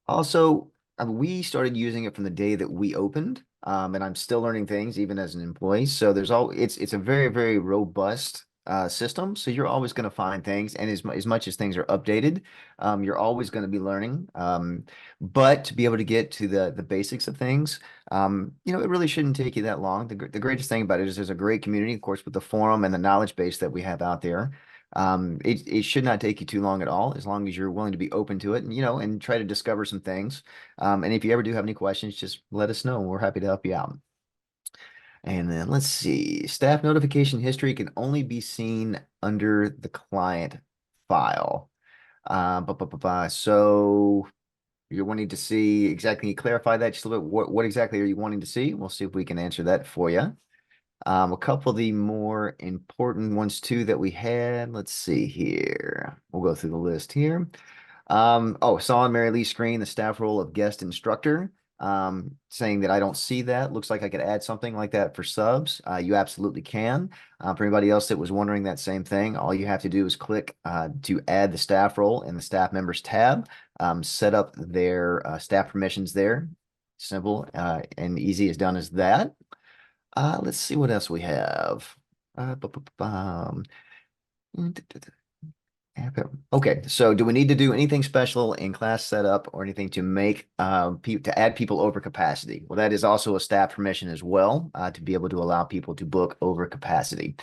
[SPEAKER 3] Also, we started using it from the day that we opened, and I'm still learning things even as an employee. So it's a very, very robust system. So you're always going to find things, and as much as things are updated, you're always going to be learning. But to be able to get to the basics of things, it really shouldn't take you that long. The greatest thing about it is there's a great community, of course, with the forum and the knowledge base that we have out there. It should not take you too long at all, as long as you're willing to be open to it and, and try to discover some things. And if you ever do have any questions, just let us know. We're happy to help you out. And then let's see, staff notification history can only be seen under the client file. So you're wanting to see exactly, clarify that just a little bit. What exactly are you wanting to see? We'll see if we can answer that for you. A couple of the more important ones too that we had. Let's see here. We'll go through the list here. Saw on Marylee's screen the staff role of guest instructor, saying that I don't see that. Looks like I could add something like that for subs. You absolutely can. For anybody else that was wondering that same thing, all you have to do is click to add the staff role in the staff members tab, set up their staff permissions there. Simple and easy as done as that. Let's see what else we have. Okay, so do we need to do anything special in class setup or anything to make to add people over capacity? Well, that is also a staff permission as well, to be able to allow people to book over capacity.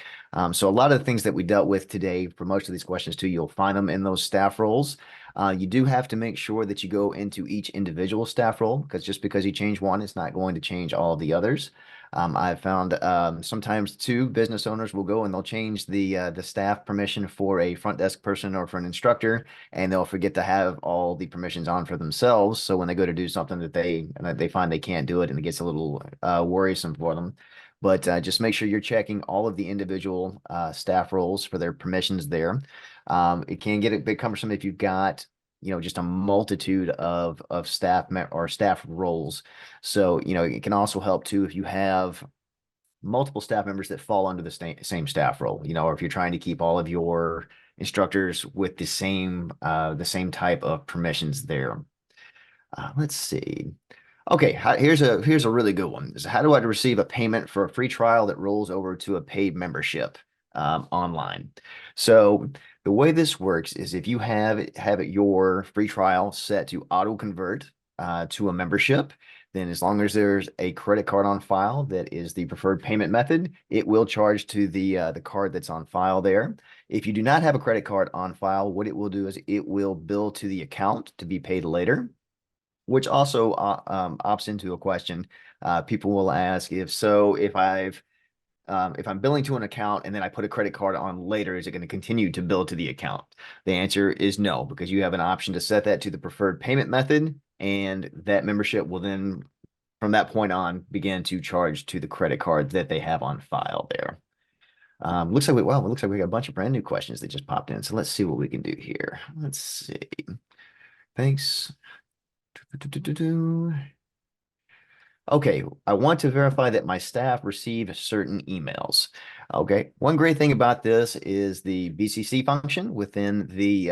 [SPEAKER 3] So a lot of the things that we dealt with today for most of these questions too, you'll find them in those staff roles. You do have to make sure that you go into each individual staff role, because just because you change one, it's not going to change all of the others. I've found sometimes too, business owners will go and they'll change the staff permission for a front desk person or for an instructor, and they'll forget to have all the permissions on for themselves. So when they go to do something that they find they can't do it, and it gets a little worrisome for them. But just make sure you're checking all of the individual staff roles for their permissions there. It can get a bit cumbersome if you've got, just a multitude of staff or staff roles. So, it can also help too if you have multiple staff members that fall under the same staff role, or if you're trying to keep all of your instructors with the same type of permissions there. Let's see. Okay, here's a really good one. How do I receive a payment for a free trial that rolls over to a paid membership online? So the way this works is if you have your free trial set to auto convert to a membership, then as long as there's a credit card on file that is the preferred payment method, it will charge to the card that's on file there. If you do not have a credit card on file, what it will do is it will bill to the account to be paid later, which also opts into a question. People will ask if I'm billing to an account and then I put a credit card on later, is it going to continue to bill to the account? The answer is no, because you have an option to set that to the preferred payment method, and that membership will then, from that point on, begin to charge to the credit card that they have on file there. Looks like it looks like we got a bunch of brand new questions that just popped in. So let's see what we can do here. Let's see. Thanks. Okay, I want to verify that my staff receive certain emails. Okay, one great thing about this is the BCC function within the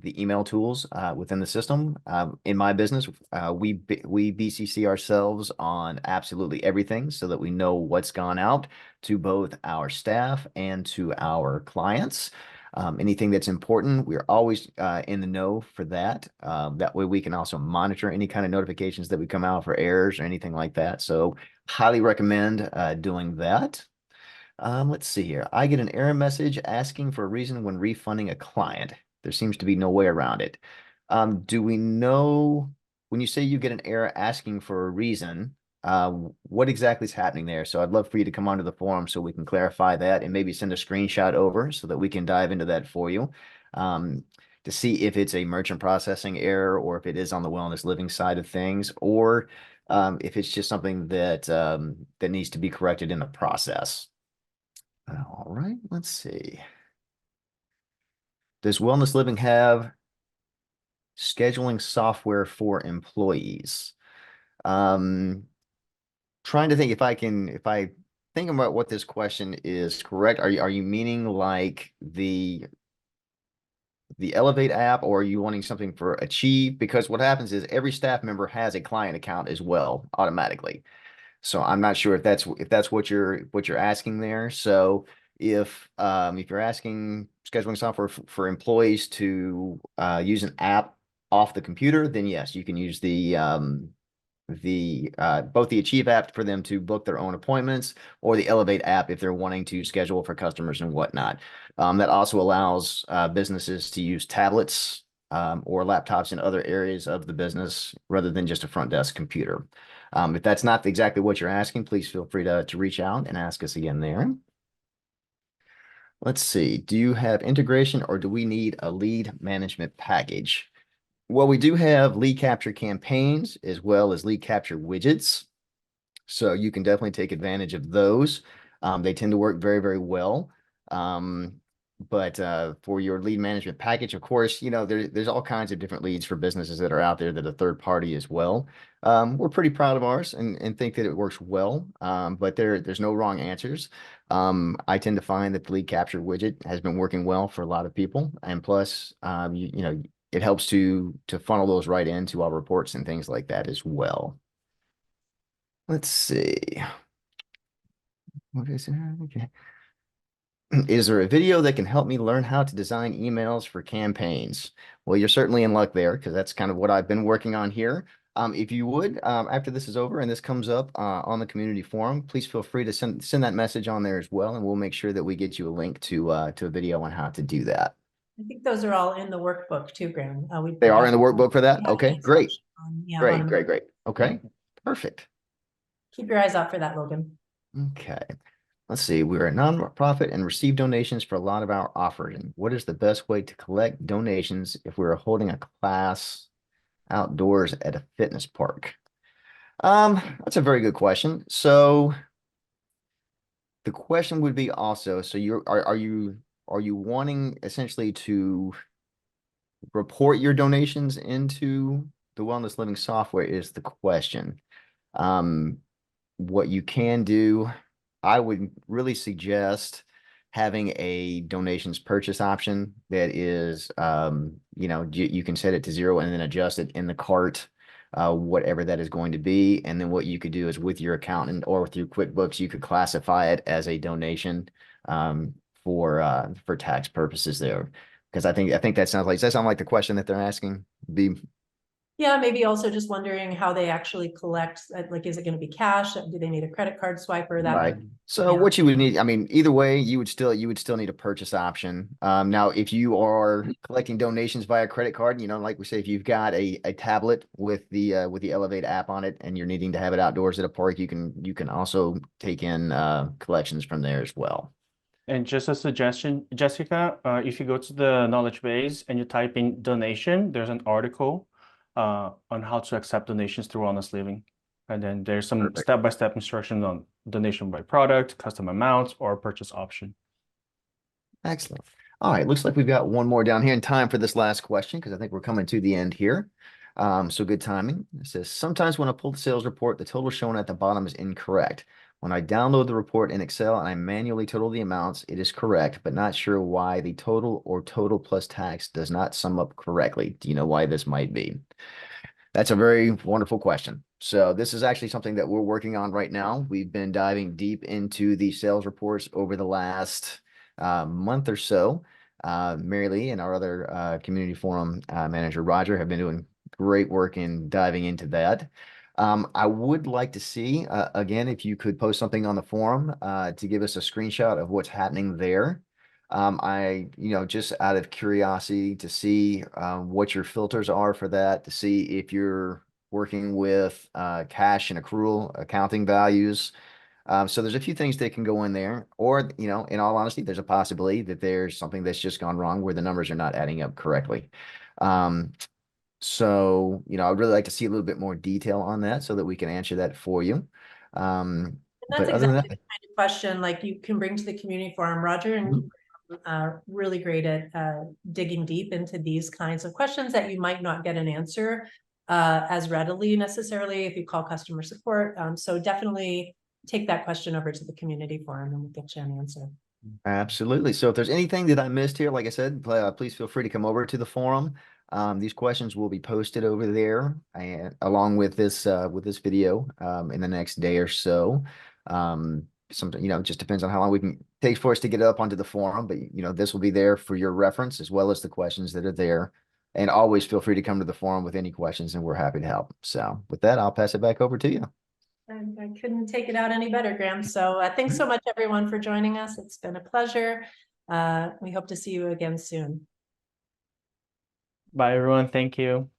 [SPEAKER 3] email tools within the system. In my business, we BCC ourselves on absolutely everything so that we know what's gone out to both our staff and to our clients. Anything that's important, we're always in the know for that. That way we can also monitor any kind of notifications that we come out for errors or anything like that. So highly recommend doing that. Let's see here. I get an error message asking for a reason when refunding a client. There seems to be no way around it. Do we know when you say you get an error asking for a reason, what exactly is happening there? So I'd love for you to come onto the forum so we can clarify that and maybe send a screenshot over so that we can dive into that for you to see if it's a merchant processing error or if it is on the wellness living side of things, or if it's just something that that needs to be corrected in the process. All right, let's see. Does Wellness Living have scheduling software for employees? Trying to think if I think about what this question is correct. Are you meaning like the Elevate app, or are you wanting something for Achieve? Because what happens is every staff member has a client account as well automatically. So I'm not sure if that's what you're asking there. So if you're asking scheduling software for employees to use an app off the computer, then yes, you can use both the Achieve app for them to book their own appointments, or the Elevate app if they're wanting to schedule for customers and whatnot. That also allows businesses to use tablets or laptops in other areas of the business rather than just a front desk computer. If that's not exactly what you're asking, please feel free to reach out and ask us again there. Let's see. Do you have integration, or do we need a lead management package? Well, we do have lead capture campaigns as well as lead capture widgets. So you can definitely take advantage of those. They tend to work very, very well. But for your lead management package, of course, there's all kinds of different leads for businesses that are out there that are third party as well. We're pretty proud of ours and think that it works well, but there's no wrong answers. I tend to find that the lead capture widget has been working well for a lot of people. And plus, it helps to funnel those right into our reports and things like that as well. Let's see. What is it? Okay. Is there a video that can help me learn how to design emails for campaigns? Well, you're certainly in luck there, because that's kind of what I've been working on here. If you would, after this is over and this comes up on the community forum, please feel free to send that message on there as well, and we'll make sure that we get you a link to a video on how to do that.
[SPEAKER 1] I think those are all in the workbook too, Graham.
[SPEAKER 3] They are in the workbook for that?
[SPEAKER 1] Yeah,
[SPEAKER 3] Okay, great.
[SPEAKER 1] yeah,
[SPEAKER 3] Great. Okay, perfect.
[SPEAKER 1] Keep your eyes out for that, Logan.
[SPEAKER 3] Okay. Let's see. We're a nonprofit and receive donations for a lot of our offering. What is the best way to collect donations if we are holding a class outdoors at a fitness park? That's a very good question. So the question would be also, so are you wanting essentially to report your donations into the Wellness Living software is the question. What you can do, I would really suggest having a donations purchase option that is, you can set it to 0 and then adjust it in the cart, whatever that is going to be. And then what you could do is with your accountant or with your QuickBooks, you could classify it as a donation for tax purposes there. Because I think that sounds like the question that they're asking.
[SPEAKER 1] Yeah, maybe also just wondering how they actually collect, like, is it going to be cash? Do they need a credit card swiper? That
[SPEAKER 3] Right. So
[SPEAKER 1] yeah.
[SPEAKER 3] what you would need, I mean, either way, you would still need a purchase option. Now, if you are collecting donations via credit card, like we say, if you've got a tablet with the Elevate app on it and you're needing to have it outdoors at a park, you can also take in collections from there as well.
[SPEAKER 2] And just a suggestion, Jessica, if you go to the knowledge base and you type in donation, there's an article on how to accept donations through Honest Living. And then there's some
[SPEAKER 3] Perfect.
[SPEAKER 2] step-by-step instructions on donation by product, custom amounts, or purchase option.
[SPEAKER 3] Excellent. All right, looks like we've got one more down here in time for this last question because I think we're coming to the end here. So good timing. It says, sometimes when I pull the sales report, the total shown at the bottom is incorrect. When I download the report in Excel and I manually total the amounts, it is correct, but not sure why the total or total plus tax does not sum up correctly. Do you know why this might be? That's a very wonderful question. So this is actually something that we're working on right now. We've been diving deep into the sales reports over the last month or so. Marylee and our other community forum manager, Roger, have been doing great work in diving into that. I would like to see, again, if you could post something on the forum to give us a screenshot of what's happening there. Just out of curiosity to see what your filters are for that, to see if you're working with cash and accrual accounting values. So there's a few things that can go in there, or, in all honesty, there's a possibility that there's something that's just gone wrong where the numbers are not adding up correctly. So, I'd really like to see a little bit more detail on that so that we can answer that for you.
[SPEAKER 1] And
[SPEAKER 3] But
[SPEAKER 1] that's
[SPEAKER 3] other than
[SPEAKER 1] exactly the kind of question like you can bring to the community forum. Roger and really great at digging deep into these kinds of questions that you might not get an answer as readily necessarily if you call customer support. So definitely take that question over to the community forum and we'll get you an answer.
[SPEAKER 3] Absolutely. So if there's anything that I missed here, like I said, please feel free to come over to the forum. These questions will be posted over there and along with this video in the next day or so. Something, it just depends on how long we can take for us to get up onto the forum, but this will be there for your reference as well as the questions that are there. And always feel free to come to the forum with any questions and we're happy to help. So with that, I'll pass it back over to you.
[SPEAKER 1] I couldn't take it out any better, Graham. So thanks so much, everyone, for joining us. It's been a pleasure. We hope to see you again soon.
[SPEAKER 2] Bye, everyone. Thank you.